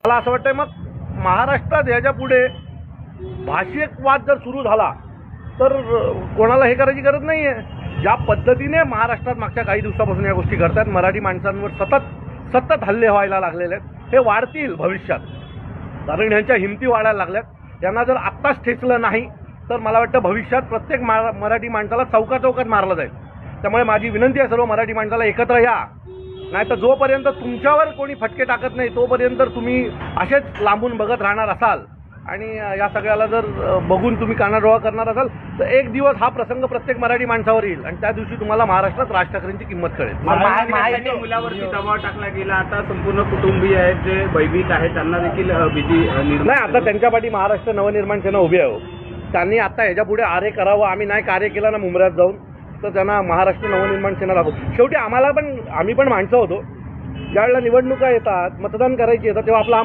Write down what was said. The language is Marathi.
मला असं वाटतंय मग महाराष्ट्रात याच्या पुढे भाषिक वाद जर सुरू झाला तर कोणाला हे करायची गरज नाही आहे. ज्या पद्धतीने महाराष्ट्रात मागच्या काही दिवसापासून या गोष्टी घडतात, मराठी माणसांवर सतत हल्ले व्हायला लागलेले आहेत, हे वाढतील भविष्यात. कारण यांच्या हिमती वाढायला लागल्यात. त्यांना जर आत्ताच ठेचलं नाही तर मला वाटतं भविष्यात प्रत्येक मराठी माणसाला चौकात मारलं जाईल. त्यामुळे माझी विनंती आहे सर्व मराठी माणसाला एकत्र या, नाही तर जोपर्यंत तुमच्यावर कोणी फटके टाकत नाही तोपर्यंत तुम्ही असेच लांबून बघत राहणार असाल आणि या सगळ्याला जर बघून तुम्ही कानाडोळा करणार असाल तर एक दिवस हा प्रसंग प्रत्येक मराठी माणसावर येईल आणि त्या दिवशी तुम्हाला महाराष्ट्रात राज ठाकरेंची किंमत कळेल. मुलावरती दबाव टाकला गेला, आता संपूर्ण कुटुंबीय आहेत जे भयभीत आहेत त्यांना देखील भीती नाही. आता त्यांच्या पाठी महाराष्ट्र नवनिर्माण सेना उभी आहे. त्यांनी आता ह्याच्या पुढे आरे करावं. आम्ही नाही कार्य केलं ना मुंबऱ्यात जाऊन तर त्यांना महाराष्ट्र नवनिर्माण सेना दाखवू. शेवटी आम्ही पण माणसं होतो. ज्यावेळेला निवडणुका येतात, मतदान करायची येतात तेव्हा आपला